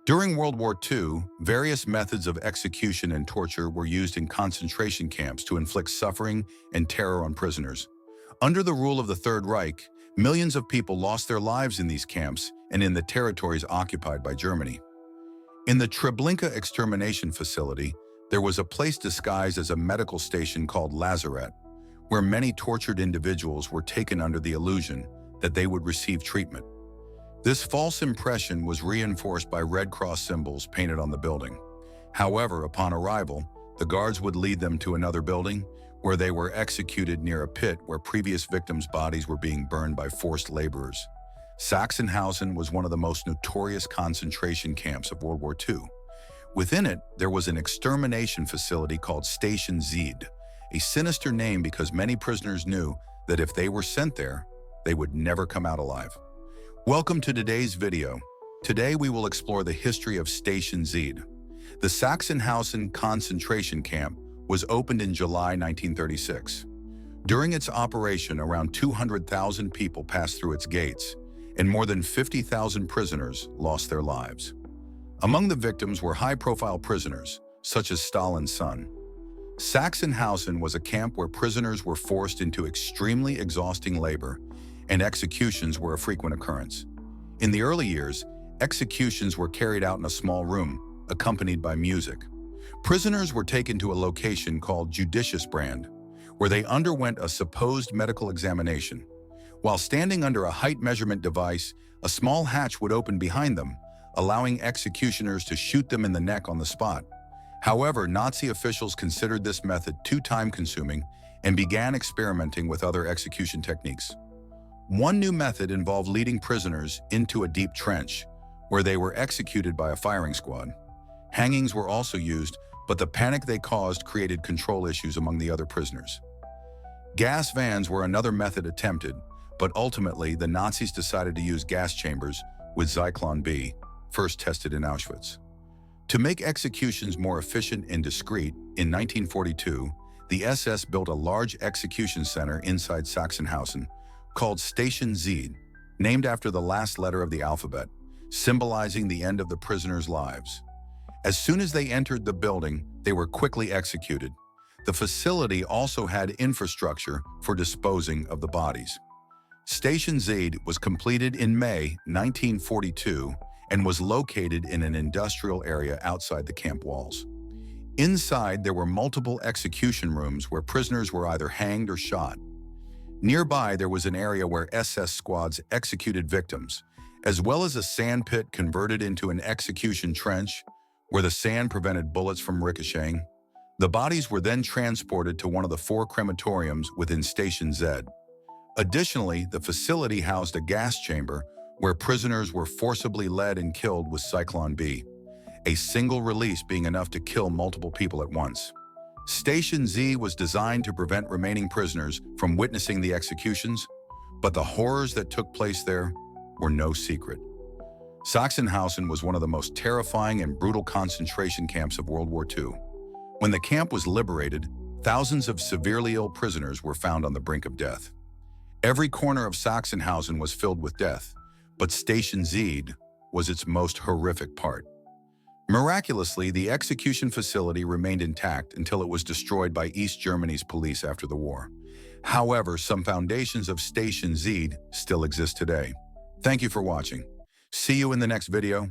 During World War II, various methods of execution and torture were used in concentration camps to inflict suffering and terror on prisoners. Under the rule of the Third Reich, millions of people lost their lives in these camps and in the territories occupied by Germany. In the Treblinka extermination facility, there was a place disguised as a medical station called Lazaret, where many tortured individuals were taken under the illusion that they would receive treatment. This false impression was reinforced by Red Cross symbols painted on the building. However, upon arrival, the guards would lead them to another building where they were executed near a pit where previous victims' bodies were being burned by forced laborers. Sachsenhausen was one of the most notorious concentration camps of World War II. Within it, there was an extermination facility called Station Z, a sinister name because many prisoners knew that if they were sent there, they would never come out alive. Welcome to today's video. Today we will explore the history of Station Z. The Sachsenhausen concentration camp was opened in July 1936. During its operation, around 200,000 people passed through its gates, and more than 50,000 prisoners lost their lives. Among the victims were high-profile prisoners, such as Stalin's son. Sachsenhausen was a camp where prisoners were forced into extremely exhausting labor, and executions were a frequent occurrence. In the early years, executions were carried out in a small room, accompanied by music. Prisoners were taken to a location called Judicious Brand, where they underwent a supposed medical examination. While standing under a height measurement device, a small hatch would open behind them, allowing executioners to shoot them in the neck on the spot. However, Nazi officials considered this method too time-consuming and began experimenting with other execution techniques. One new method involved leading prisoners into a deep trench, where they were executed by a firing squad. Hangings were also used, but the panic they caused created control issues among the other prisoners. Gas vans were another method attempted, but ultimately the Nazis decided to use gas chambers with Zyklon B, first tested in Auschwitz. To make executions more efficient and discreet, in 1942, the SS built a large execution center inside Sachsenhausen, called Station Z, named after the last letter of the alphabet, symbolizing the end of the prisoners' lives. As soon as they entered the building, they were quickly executed. The facility also had infrastructure for disposing of the bodies. Station Z was completed in May 1942 and was located in an industrial area outside the camp walls. Inside, there were multiple execution rooms where prisoners were either hanged or shot. Nearby, there was an area where SS squads executed victims, as well as a sand pit converted into an execution trench where the sand prevented bullets from ricocheting. The bodies were then transported to one of the 4 crematoriums within Station Z. Additionally, the facility housed a gas chamber where prisoners were forcibly led and killed with Zyklon B, a single release being enough to kill multiple people at once. Station Z was designed to prevent remaining prisoners from witnessing the executions, but the horrors that took place there were no secret. Sachsenhausen was one of the most terrifying and brutal concentration camps of World War II. When the camp was liberated, thousands of severely ill prisoners were found on the brink of death. Every corner of Sachsenhausen was filled with death, but Station Z was its most horrific part. Miraculously, the execution facility remained intact until it was destroyed by East Germany's police after the war. However, some foundations of Station Z still exist today. Thank you for watching. See you in the next video.